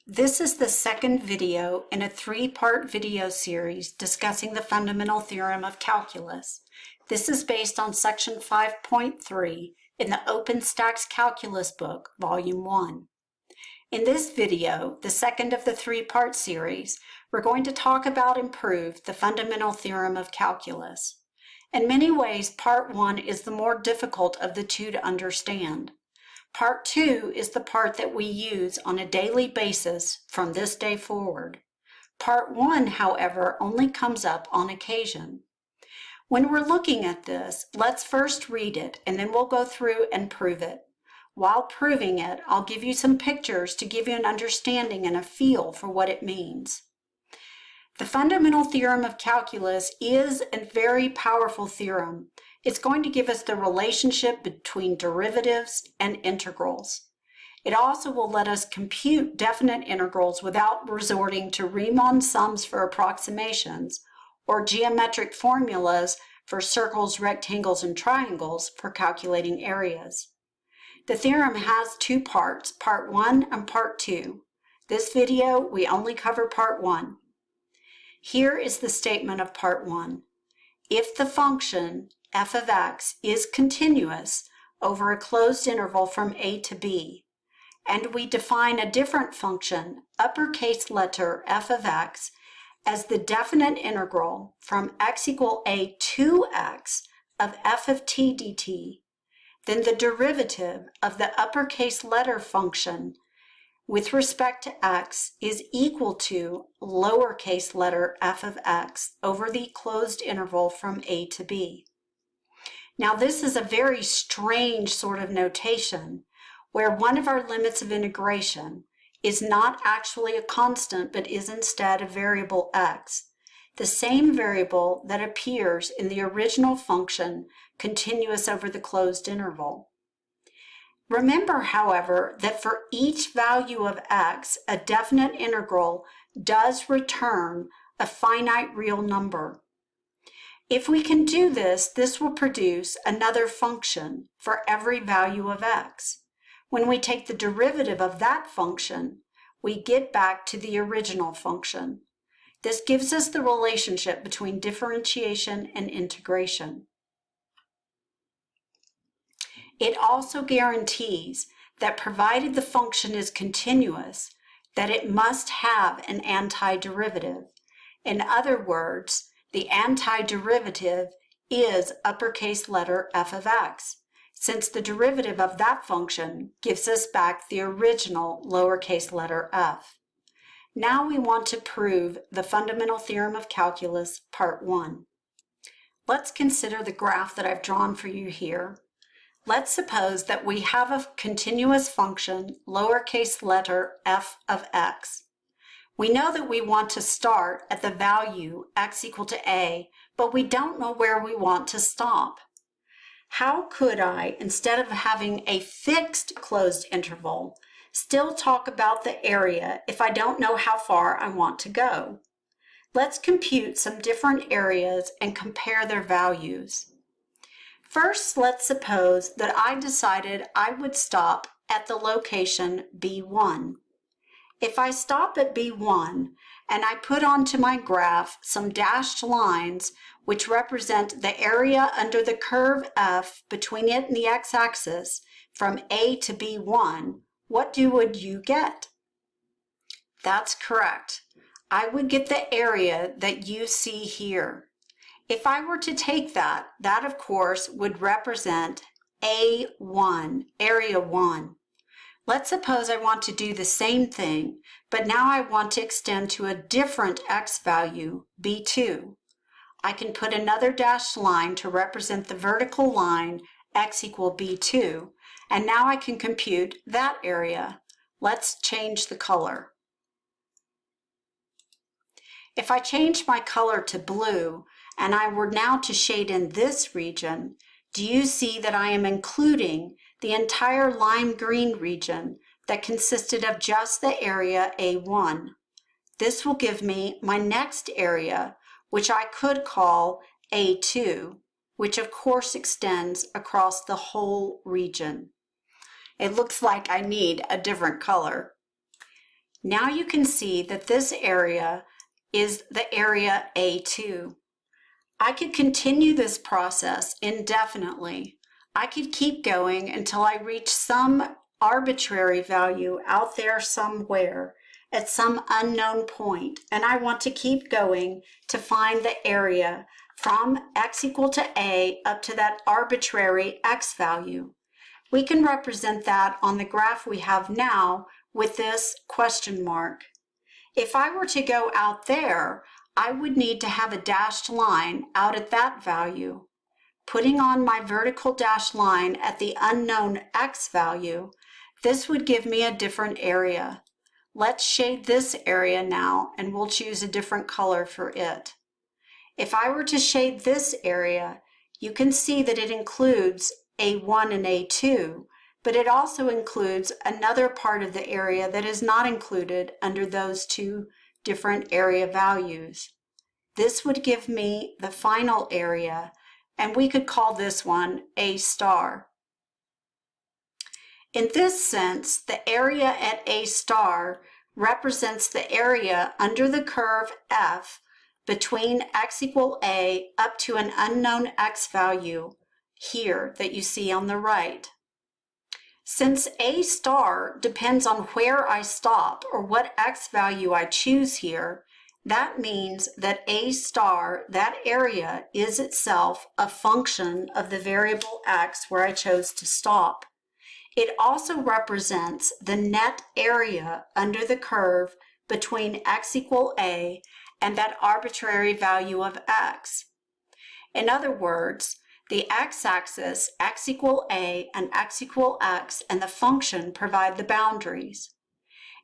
This is the second video in a three-part video series discussing the fundamental theorem of calculus. This is based on section 5.3 in the OpenStax Calculus book, Volume 1. In this video, the second of the three-part series, we're going to talk about and prove the fundamental theorem of calculus. In many ways, Part 1 is the more difficult of the two to understand. Part 2 is the part that we use on a daily basis from this day forward. Part 1, however, only comes up on occasion. When we're looking at this, let's first read it and then we'll go through and prove it. While proving it, I'll give you some pictures to give you an understanding and a feel for what it means. The fundamental theorem of calculus is a very powerful theorem. It's going to give us the relationship between derivatives and integrals. It also will let us compute definite integrals without resorting to Riemann sums for approximations or geometric formulas for circles, rectangles, and triangles for calculating areas. The theorem has two parts, Part 1 and Part 2. This video, we only cover Part 1. Here is the statement of Part 1. If the function f of x is continuous over a closed interval from a to b, and we define a different function, uppercase letter f of x, as the definite integral from x equal a to x of f of t dt, then the derivative of the uppercase letter function with respect to x is equal to lowercase letter f of x over the closed interval from a to b. Now this is a very strange sort of notation where one of our limits of integration is not actually a constant but is instead a variable x, the same variable that appears in the original function continuous over the closed interval. Remember, however, that for each value of x, a definite integral does return a finite real number. If we can do this, this will produce another function for every value of x. When we take the derivative of that function, we get back to the original function. This gives us the relationship between differentiation and integration. It also guarantees that provided the function is continuous, that it must have an antiderivative. In other words, the antiderivative is uppercase letter f of x, since the derivative of that function gives us back the original lowercase letter f. Now we want to prove the fundamental theorem of calculus, part 1. Let's consider the graph that I've drawn for you here. Let's suppose that we have a continuous function, lowercase letter f of x. We know that we want to start at the value x equal to a, but we don't know where we want to stop. How could I, instead of having a fixed closed interval, still talk about the area if I don't know how far I want to go? Let's compute some different areas and compare their values. First, let's suppose that I decided I would stop at the location B1. If I stop at B1 and I put onto my graph some dashed lines which represent the area under the curve f between it and the x-axis from A to B1, what would you get? That's correct. I would get the area that you see here. If I were to take that of course would represent A1, area 1. Let's suppose I want to do the same thing, but now I want to extend to a different x value, B2. I can put another dashed line to represent the vertical line x equal B2, and now I can compute that area. Let's change the color. If I change my color to blue, and I were now to shade in this region, do you see that I am including the entire lime green region that consisted of just the area A1? This will give me my next area, which I could call A2, which of course extends across the whole region. It looks like I need a different color. Now you can see that this area is the area A2. I could continue this process indefinitely. I could keep going until I reach some arbitrary value out there somewhere at some unknown point, and I want to keep going to find the area from x equal to a up to that arbitrary x value. We can represent that on the graph we have now with this question mark. If I were to go out there, I would need to have a dashed line out at that value. Putting on my vertical dashed line at the unknown x value, this would give me a different area. Let's shade this area now, and we'll choose a different color for it. If I were to shade this area, you can see that it includes A1 and A2, but it also includes another part of the area that is not included under those two different area values. This would give me the final area, and we could call this one A star. In this sense, the area at A star represents the area under the curve f between x equal a up to an unknown x value here that you see on the right. Since A star depends on where I stop or what x value I choose here, that means that A star, that area, is itself a function of the variable x where I chose to stop. It also represents the net area under the curve between x equal a and that arbitrary value of x. In other words, the x-axis, x equal a and x equal x, and the function provide the boundaries.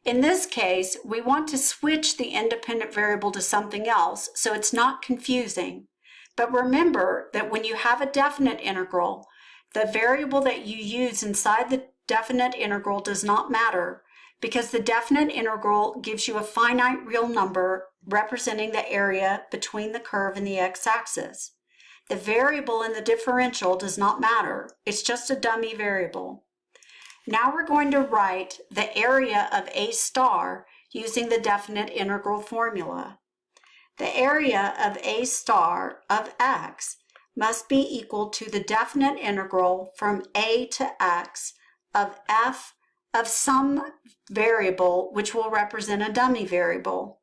In this case, we want to switch the independent variable to something else so it's not confusing. But remember that when you have a definite integral, the variable that you use inside the definite integral does not matter, because the definite integral gives you a finite real number representing the area between the curve and the x-axis. The variable in the differential does not matter. It's just a dummy variable. Now we're going to write the area of A star using the definite integral formula. The area of A star of x must be equal to the definite integral from a to x of f of some variable which will represent a dummy variable.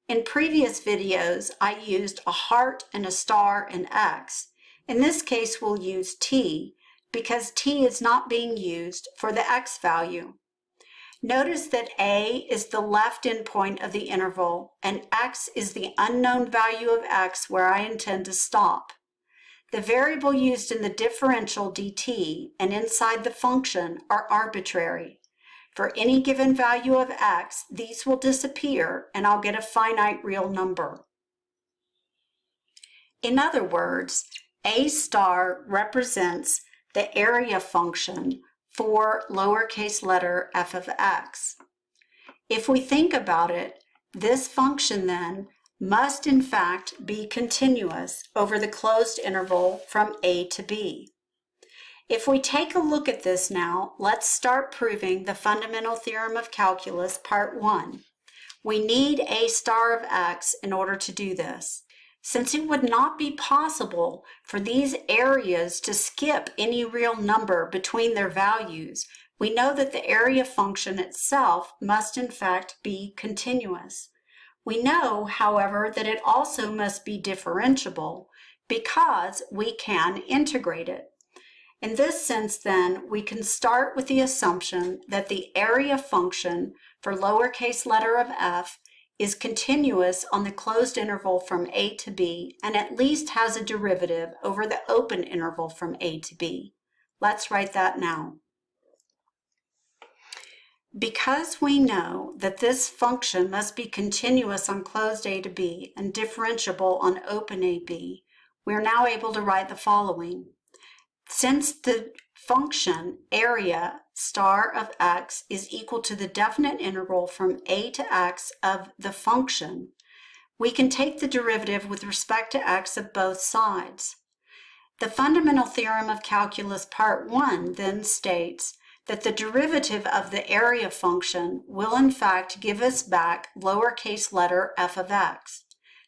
In previous videos, I used a heart and a star and x. In this case, we'll use t, because t is not being used for the x value. Notice that a is the left endpoint of the interval, and x is the unknown value of x where I intend to stop. The variable used in the differential dt and inside the function are arbitrary. For any given value of x, these will disappear and I'll get a finite real number. In other words, A star represents the area function for lowercase letter f of x. If we think about it, this function then must in fact be continuous over the closed interval from a to b. If we take a look at this now, let's start proving the fundamental theorem of calculus, part 1. We need A star of x in order to do this. Since it would not be possible for these areas to skip any real number between their values, we know that the area function itself must in fact be continuous. We know, however, that it also must be differentiable because we can integrate it. In this sense, then, we can start with the assumption that the area function for lowercase letter of f is continuous on the closed interval from a to b and at least has a derivative over the open interval from a to b. Let's write that now. Because we know that this function must be continuous on closed a to b and differentiable on open a b, we are now able to write the following. Since the function area star of x is equal to the definite integral from a to x of the function, we can take the derivative with respect to x of both sides. The fundamental theorem of calculus part 1 then states that the derivative of the area function will in fact give us back lowercase letter f of x.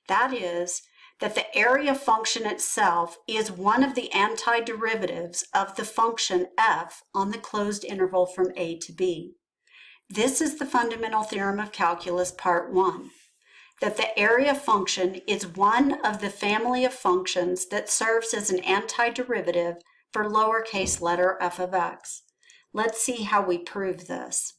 That is, that the area function itself is one of the antiderivatives of the function f on the closed interval from a to b. This is the fundamental theorem of calculus part 1, that the area function is one of the family of functions that serves as an antiderivative for lowercase letter f of x. Let's see how we prove this.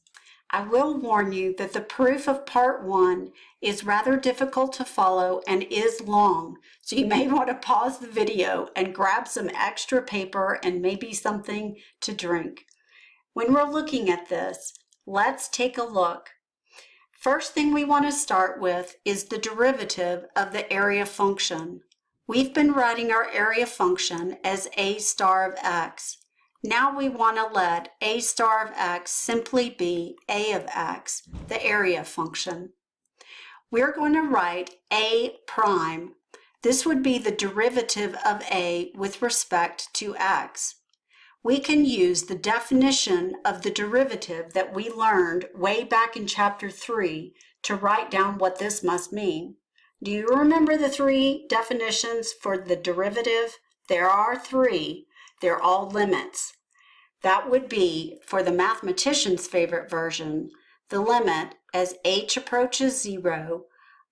I will warn you that the proof of part 1 is rather difficult to follow and is long, so you may want to pause the video and grab some extra paper and maybe something to drink. When we're looking at this, let's take a look. First thing we want to start with is the derivative of the area function. We've been writing our area function as a star of x. Now we want to let a star of x simply be a of x, the area function. We're going to write a prime. This would be the derivative of a with respect to x. We can use the definition of the derivative that we learned way back in chapter 3 to write down what this must mean. Do you remember the 3 definitions for the derivative? There are 3. They're all limits. That would be, for the mathematician's favorite version, the limit as h approaches 0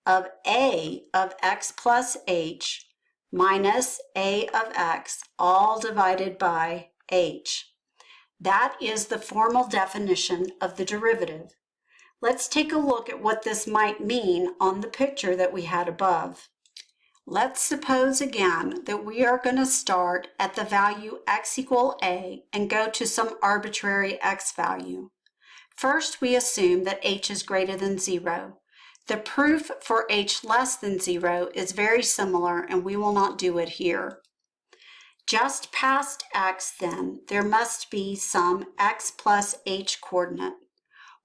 of a of x plus h minus a of x all divided by h. That is the formal definition of the derivative. Let's take a look at what this might mean on the picture that we had above. Let's suppose again that we are going to start at the value x equal a and go to some arbitrary x value. First, we assume that h is greater than 0. The proof for h less than 0 is very similar, and we will not do it here. Just past x, then, there must be some x plus h coordinate.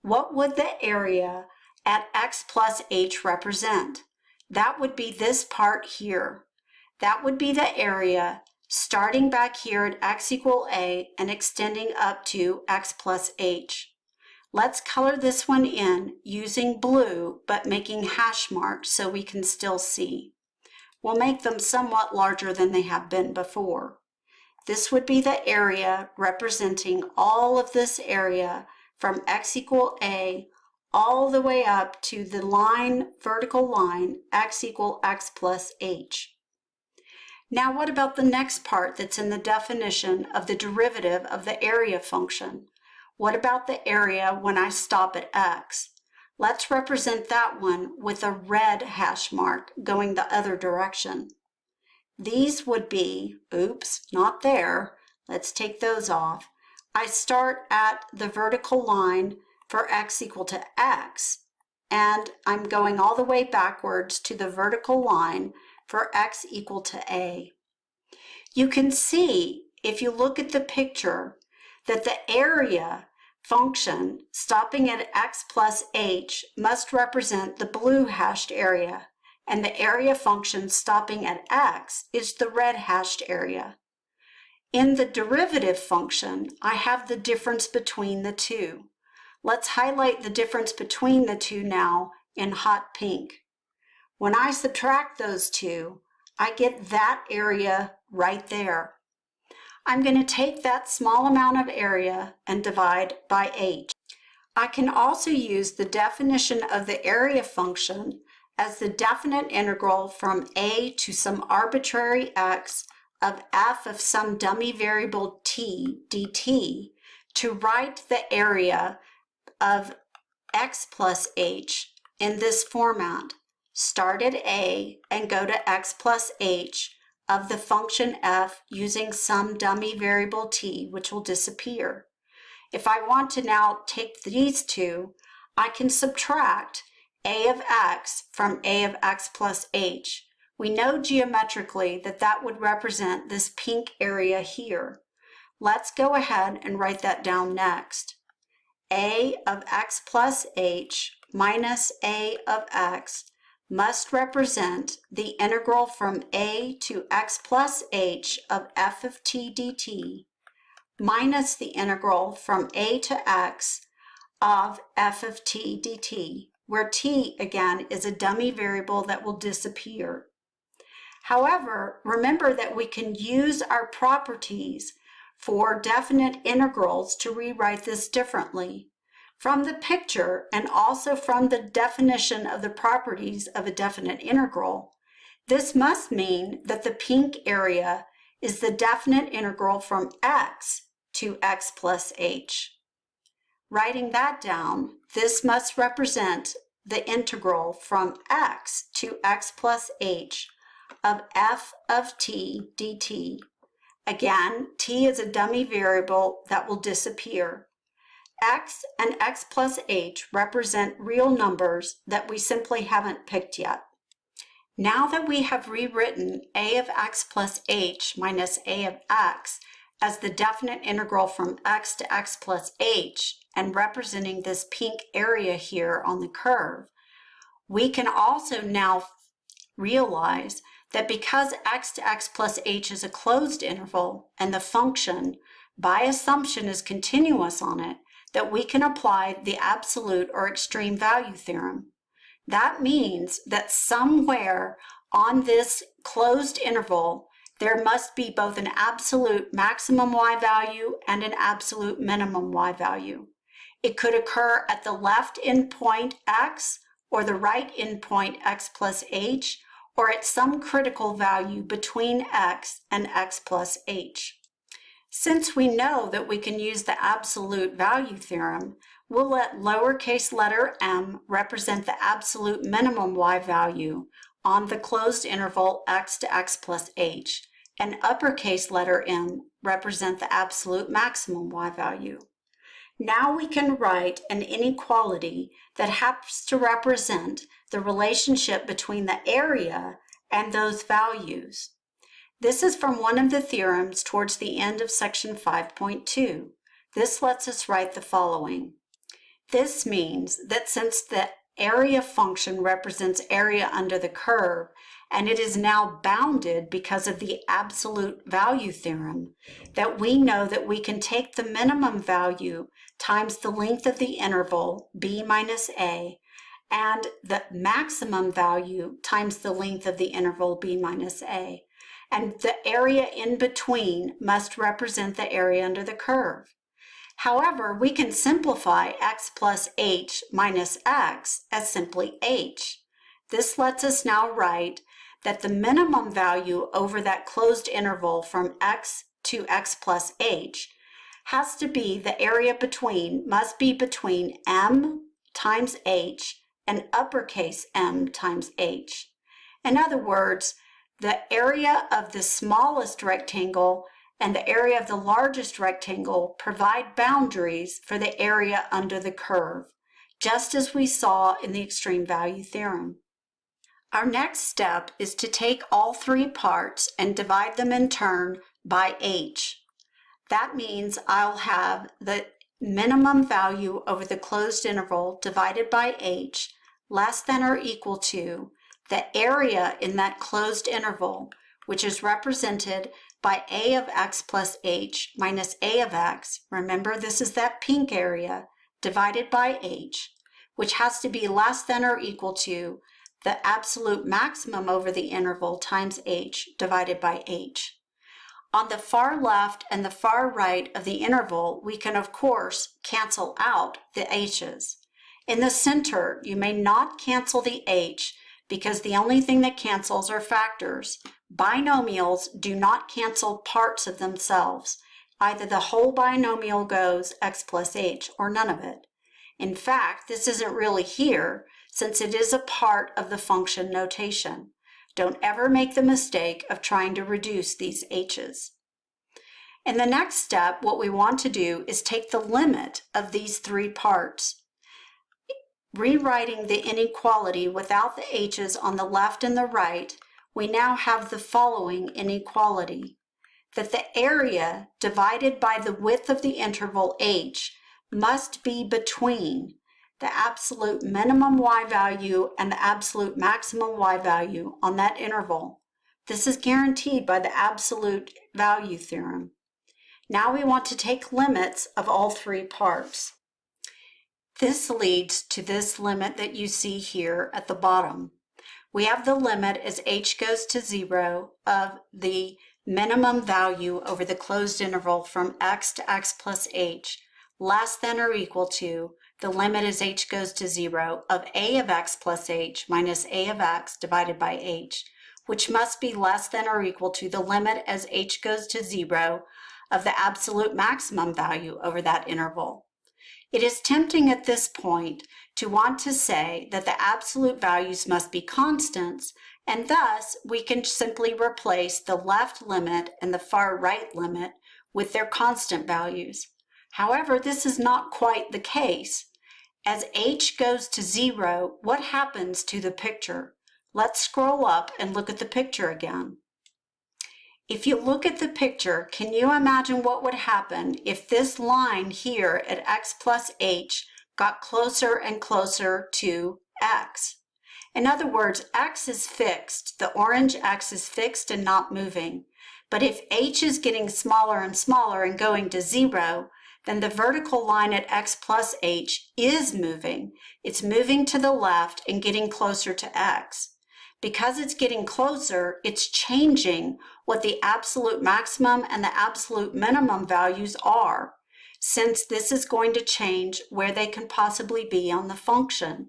What would the area at x plus h represent? That would be this part here. That would be the area starting back here at x equal a and extending up to x plus h. Let's color this one in using blue but making hash marks so we can still see. We'll make them somewhat larger than they have been before. This would be the area representing all of this area from x equal a all the way up to the line, vertical line, x equal x plus h. Now what about the next part that's in the definition of the derivative of the area function? What about the area when I stop at x? Let's represent that one with a red hash mark going the other direction. These would be, oops, not there. Let's take those off. I start at the vertical line for x equal to x, and I'm going all the way backwards to the vertical line for x equal to a. You can see, if you look at the picture, that the area function stopping at x plus h must represent the blue hashed area, and the area function stopping at x is the red hashed area. In the derivative function, I have the difference between the two. Let's highlight the difference between the two now in hot pink. When I subtract those two, I get that area right there. I'm going to take that small amount of area and divide by h. I can also use the definition of the area function as the definite integral from a to some arbitrary x of f of some dummy variable t dt to write the area of x plus h in this format. Start at a and go to x plus h of the function f using some dummy variable t, which will disappear. If I want to now take these two, I can subtract a of x from a of x plus h. We know geometrically that that would represent this pink area here. Let's go ahead and write that down next. A of x plus h minus a of x must represent the integral from a to x plus h of f of t dt minus the integral from a to x of f of t dt, where t, again, is a dummy variable that will disappear. However, remember that we can use our properties for definite integrals to rewrite this differently. From the picture and also from the definition of the properties of a definite integral, this must mean that the pink area is the definite integral from x to x plus h. Writing that down, this must represent the integral from x to x plus h of f of t dt. Again, t is a dummy variable that will disappear. X and x plus h represent real numbers that we simply haven't picked yet. Now that we have rewritten a of x plus h minus a of x as the definite integral from x to x plus h and representing this pink area here on the curve, we can also now realize that because x to x plus h is a closed interval and the function, by assumption, is continuous on it, that we can apply the absolute or extreme value theorem. That means that somewhere on this closed interval, there must be both an absolute maximum y value and an absolute minimum y value. It could occur at the left endpoint x or the right endpoint x plus h, or at some critical value between x and x plus h. Since we know that we can use the absolute value theorem, we'll let lowercase letter m represent the absolute minimum y value on the closed interval x to x plus h, and uppercase letter m represent the absolute maximum y value. Now we can write an inequality that happens to represent the relationship between the area and those values. This is from one of the theorems towards the end of section 5.2. This lets us write the following. This means that since the area function represents area under the curve, and it is now bounded because of the absolute value theorem, that we know that we can take the minimum value times the length of the interval, b minus a, and the maximum value times the length of the interval, b minus a. And the area in between must represent the area under the curve. However, we can simplify x plus h minus x as simply h. This lets us now write that the minimum value over that closed interval from x to x plus h has to be the area between, must be between m times h and uppercase M times h. In other words, the area of the smallest rectangle and the area of the largest rectangle provide boundaries for the area under the curve, just as we saw in the extreme value theorem. Our next step is to take all three parts and divide them in turn by h. That means I'll have the minimum value over the closed interval divided by h less than or equal to the area in that closed interval, which is represented by a of x plus h minus a of x. Remember, this is that pink area, divided by h, which has to be less than or equal to the absolute maximum over the interval times h divided by h. On the far left and the far right of the interval, we can of course cancel out the h's. In the center, you may not cancel the h because the only thing that cancels are factors. Binomials do not cancel parts of themselves. Either the whole binomial goes x plus h or none of it. In fact, this isn't really here since it is a part of the function notation. Don't ever make the mistake of trying to reduce these h's. In the next step, what we want to do is take the limit of these three parts. Rewriting the inequality without the h's on the left and the right, we now have the following inequality: that the area divided by the width of the interval h must be between the absolute minimum y value and the absolute maximum y value on that interval. This is guaranteed by the absolute value theorem. Now we want to take limits of all three parts. This leads to this limit that you see here at the bottom. We have the limit as h goes to 0 of the minimum value over the closed interval from x to x plus h less than or equal to the limit as h goes to 0 of a of x plus h minus a of x divided by h, which must be less than or equal to the limit as h goes to 0 of the absolute maximum value over that interval. It is tempting at this point to want to say that the absolute values must be constants, and thus we can simply replace the left limit and the far right limit with their constant values. However, this is not quite the case. As h goes to 0, what happens to the picture? Let's scroll up and look at the picture again. If you look at the picture, can you imagine what would happen if this line here at x plus h got closer and closer to x? In other words, x is fixed, the orange x is fixed and not moving. But if h is getting smaller and smaller and going to 0, then the vertical line at x plus h is moving. It's moving to the left and getting closer to x. Because it's getting closer, it's changing what the absolute maximum and the absolute minimum values are, since this is going to change where they can possibly be on the function.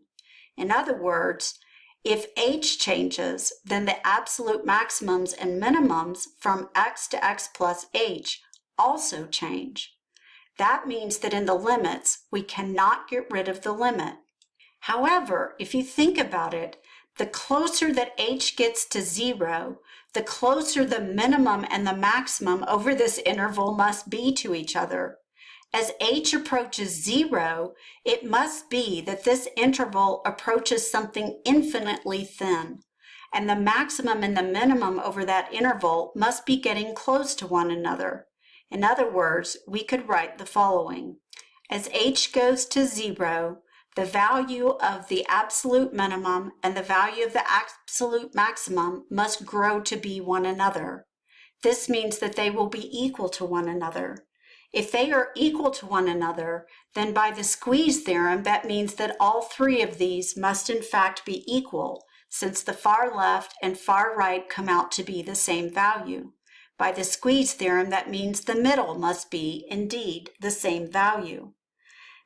In other words, if h changes, then the absolute maximums and minimums from x to x plus h also change. That means that in the limits, we cannot get rid of the limit. However, if you think about it, the closer that h gets to 0, the closer the minimum and the maximum over this interval must be to each other. As h approaches 0, it must be that this interval approaches something infinitely thin, and the maximum and the minimum over that interval must be getting close to one another. In other words, we could write the following. As h goes to 0, the value of the absolute minimum and the value of the absolute maximum must grow to be one another. This means that they will be equal to one another. If they are equal to one another, then by the squeeze theorem, that means that all three of these must in fact be equal, since the far left and far right come out to be the same value. By the squeeze theorem, that means the middle must be indeed the same value.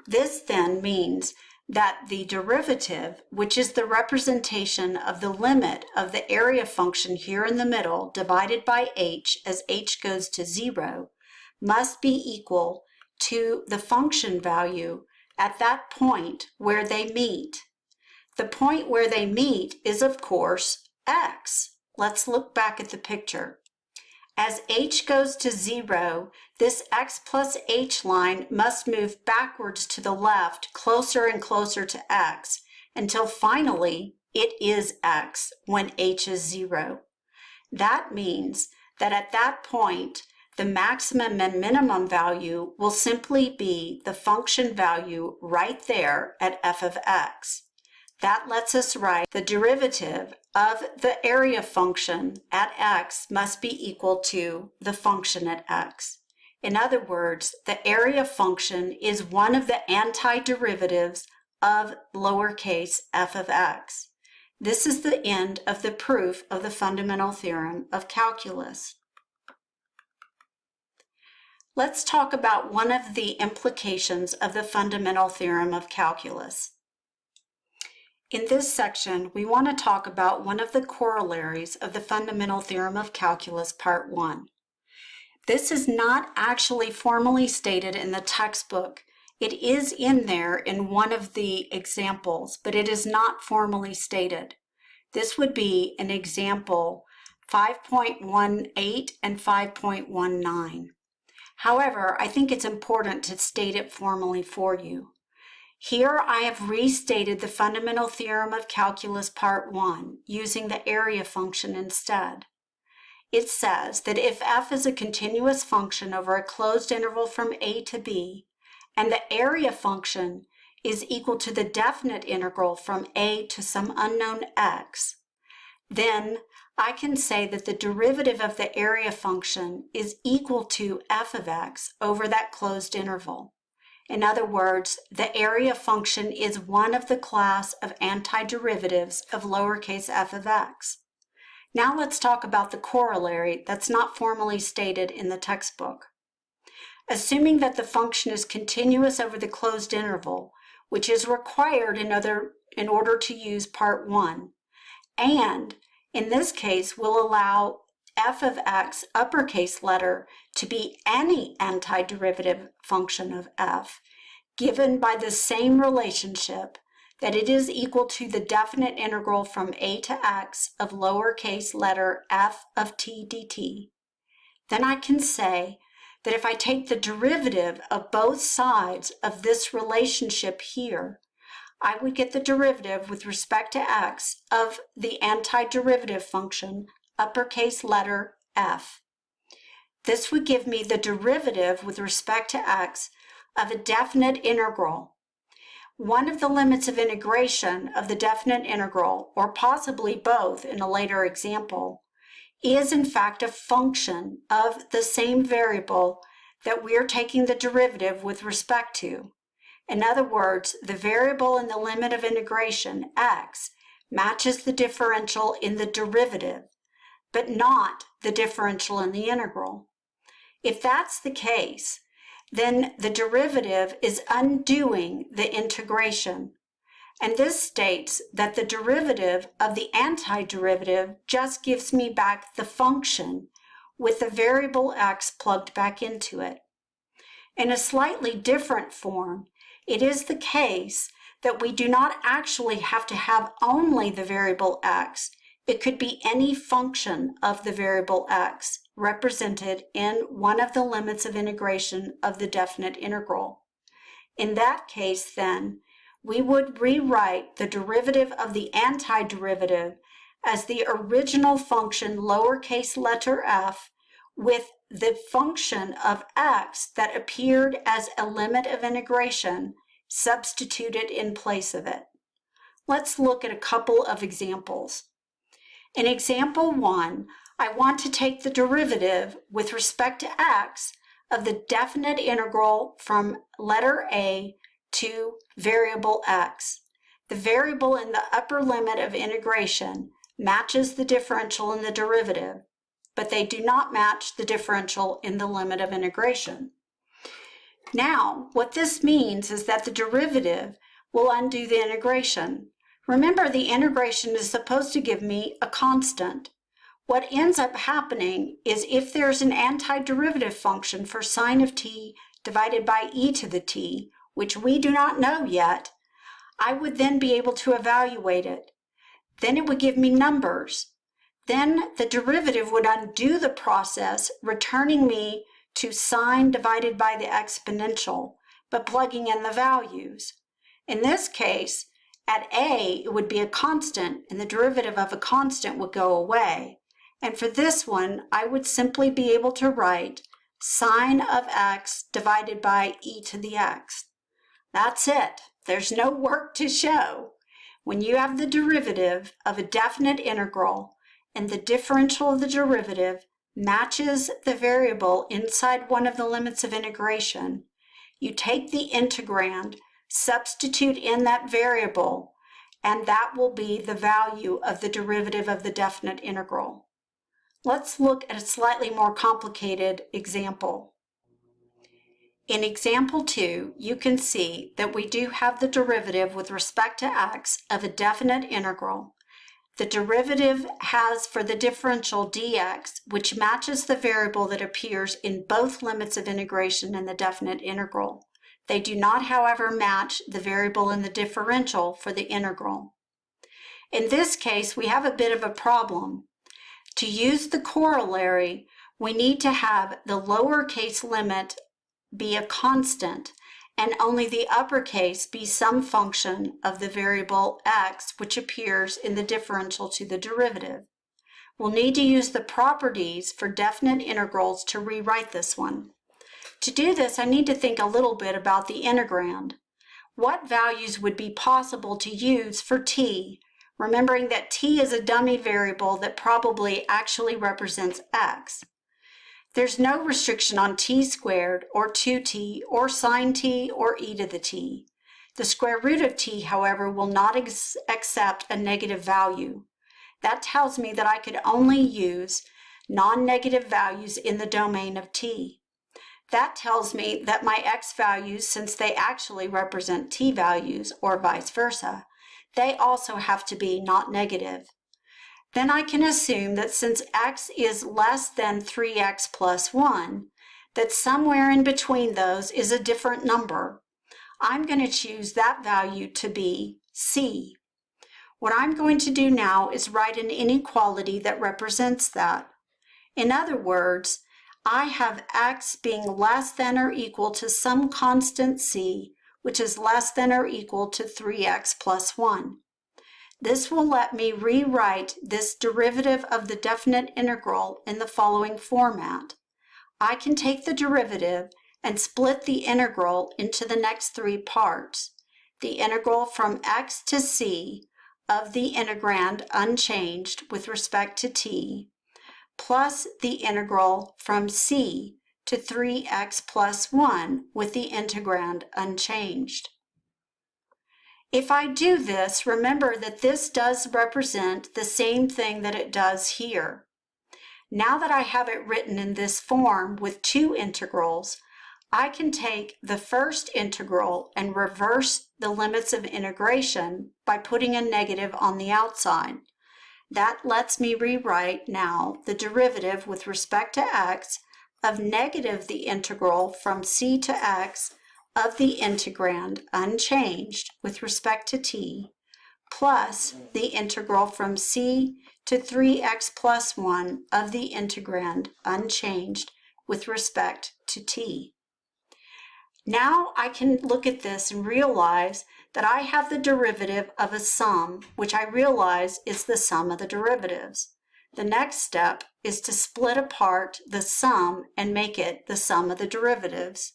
This then means that the derivative, which is the representation of the limit of the area function here in the middle divided by h as h goes to 0, must be equal to the function value at that point where they meet. The point where they meet is, of course, x. Let's look back at the picture. As h goes to 0, this x plus h line must move backwards to the left, closer and closer to x, until finally it is x when h is 0. That means that at that point, the maximum and minimum value will simply be the function value right there at f of x. That lets us write the derivative of the area function at x must be equal to the function at x. In other words, the area function is one of the antiderivatives of lowercase f of x. This is the end of the proof of the fundamental theorem of calculus. Let's talk about one of the implications of the fundamental theorem of calculus. In this section, we want to talk about one of the corollaries of the fundamental theorem of calculus, part 1. This is not actually formally stated in the textbook. It is in there in one of the examples, but it is not formally stated. This would be an example 5.18 and 5.19. However, I think it's important to state it formally for you. Here I have restated the fundamental theorem of calculus part 1 using the area function instead. It says that if f is a continuous function over a closed interval from a to b, and the area function is equal to the definite integral from a to some unknown x, then I can say that the derivative of the area function is equal to f of x over that closed interval. In other words, the area function is one of the class of antiderivatives of lowercase f of x. Now let's talk about the corollary that's not formally stated in the textbook. Assuming that the function is continuous over the closed interval, which is required in order to use part 1, and in this case will allow f of x uppercase letter to be any antiderivative function of f, given by the same relationship that it is equal to the definite integral from a to x of lowercase letter f of t dt, then I can say that if I take the derivative of both sides of this relationship here, I would get the derivative with respect to x of the antiderivative function uppercase letter f. This would give me the derivative with respect to x of a definite integral. One of the limits of integration of the definite integral, or possibly both in a later example, is in fact a function of the same variable that we're taking the derivative with respect to. In other words, the variable in the limit of integration, x, matches the differential in the derivative, but not the differential in the integral. If that's the case, then the derivative is undoing the integration. And this states that the derivative of the antiderivative just gives me back the function with the variable x plugged back into it. In a slightly different form, it is the case that we do not actually have to have only the variable x. It could be any function of the variable x represented in one of the limits of integration of the definite integral. In that case, then, we would rewrite the derivative of the antiderivative as the original function lowercase letter f with the function of x that appeared as a limit of integration substituted in place of it. Let's look at a couple of examples. In example 1, I want to take the derivative with respect to x of the definite integral from letter a to variable x. The variable in the upper limit of integration matches the differential in the derivative, but they do not match the differential in the limit of integration. Now, what this means is that the derivative will undo the integration. Remember, the integration is supposed to give me a constant. What ends up happening is if there's an antiderivative function for sine of t divided by e to the t, which we do not know yet, I would then be able to evaluate it. Then it would give me numbers. Then the derivative would undo the process, returning me to sine divided by the exponential, but plugging in the values. In this case, at a, it would be a constant, and the derivative of a constant would go away. And for this one, I would simply be able to write sine of x divided by e to the x. That's it. There's no work to show. When you have the derivative of a definite integral and the differential of the derivative matches the variable inside one of the limits of integration, you take the integrand, substitute in that variable, and that will be the value of the derivative of the definite integral. Let's look at a slightly more complicated example. In example 2, you can see that we do have the derivative with respect to x of a definite integral. The derivative has for the differential dx, which matches the variable that appears in both limits of integration in the definite integral. They do not, however, match the variable in the differential for the integral. In this case, we have a bit of a problem. To use the corollary, we need to have the lowercase limit be a constant and only the uppercase be some function of the variable x, which appears in the differential to the derivative. We'll need to use the properties for definite integrals to rewrite this one. To do this, I need to think a little bit about the integrand. What values would be possible to use for t remembering that t is a dummy variable that probably actually represents x. There's no restriction on t squared or 2t or sine t or e to the t. The square root of t, however, will not accept a negative value. That tells me that I could only use non-negative values in the domain of t. That tells me that my x values, since they actually represent t values, or vice versa, they also have to be not negative. Then I can assume that since x is less than 3x plus 1, that somewhere in between those is a different number. I'm going to choose that value to be c. What I'm going to do now is write an inequality that represents that. In other words, I have x being less than or equal to some constant c, which is less than or equal to 3x plus 1. This will let me rewrite this derivative of the definite integral in the following format. I can take the derivative and split the integral into the next three parts. The integral from x to c of the integrand unchanged with respect to t, plus the integral from c to 3x plus 1 with the integrand unchanged. If I do this, remember that this does represent the same thing that it does here. Now that I have it written in this form with two integrals, I can take the first integral and reverse the limits of integration by putting a negative on the outside. That lets me rewrite now the derivative with respect to x of negative the integral from c to x of the integrand unchanged with respect to t, plus the integral from c to 3x plus 1 of the integrand unchanged with respect to t. Now I can look at this and realize that I have the derivative of a sum, which I realize is the sum of the derivatives. The next step is to split apart the sum and make it the sum of the derivatives.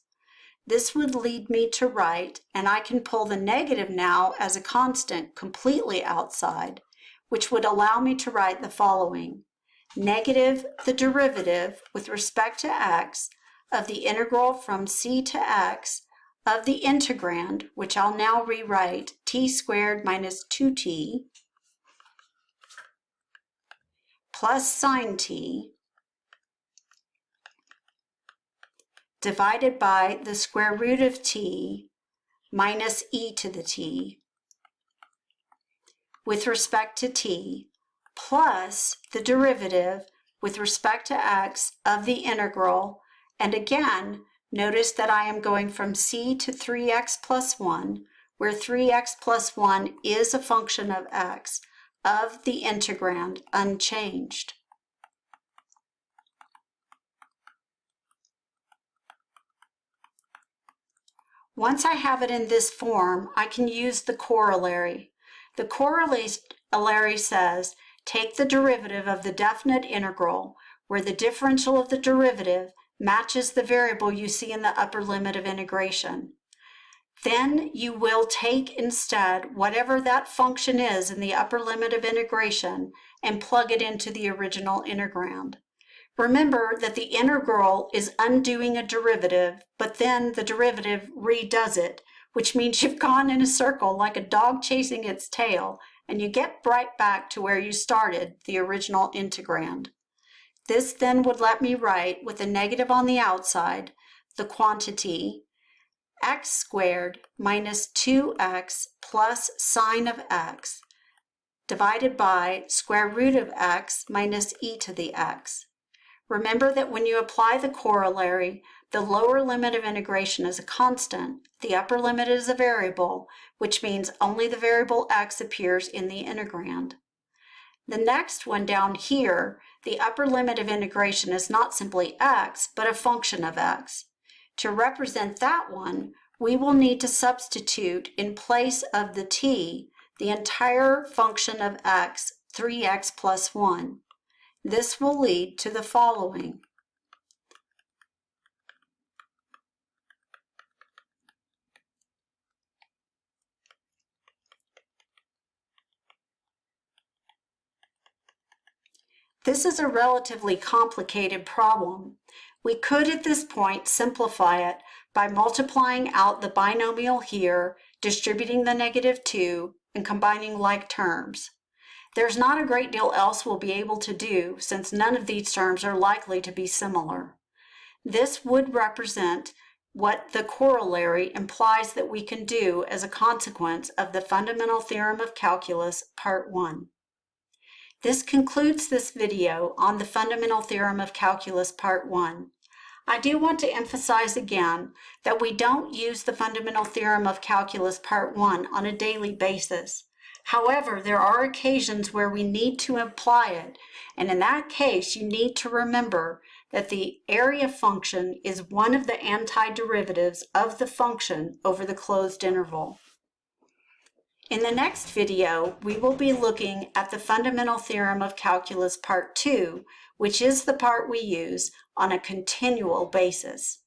This would lead me to write, and I can pull the negative now as a constant completely outside, which would allow me to write the following. Negative the derivative with respect to x of the integral from c to x of the integrand, which I'll now rewrite t squared minus 2t plus sine t divided by the square root of t minus e to the t with respect to t plus the derivative with respect to x of the integral, and again notice that I am going from c to 3x plus 1, where 3x plus 1 is a function of x, of the integrand unchanged. Once I have it in this form, I can use the corollary. The corollary says, take the derivative of the definite integral, where the differential of the derivative matches the variable you see in the upper limit of integration. Then you will take instead whatever that function is in the upper limit of integration and plug it into the original integrand. Remember that the integral is undoing a derivative, but then the derivative redoes it, which means you've gone in a circle like a dog chasing its tail, and you get right back to where you started, the original integrand. This then would let me write, with a negative on the outside, the quantity x squared minus 2x plus sine of x divided by square root of x minus e to the x. Remember that when you apply the corollary, the lower limit of integration is a constant, the upper limit is a variable, which means only the variable x appears in the integrand. The next one down here, the upper limit of integration is not simply x, but a function of x. To represent that one, we will need to substitute in place of the t, the entire function of x, 3x plus 1. This will lead to the following. This is a relatively complicated problem. We could at this point simplify it by multiplying out the binomial here, distributing the -2, and combining like terms. There's not a great deal else we'll be able to do since none of these terms are likely to be similar. This would represent what the corollary implies that we can do as a consequence of the fundamental theorem of calculus, part 1. This concludes this video on the fundamental theorem of calculus, part 1. I do want to emphasize again that we don't use the fundamental theorem of calculus, part 1 on a daily basis. However, there are occasions where we need to apply it, and in that case, you need to remember that the area function is one of the antiderivatives of the function over the closed interval. In the next video, we will be looking at the fundamental theorem of calculus, part 2, which is the part we use on a continual basis.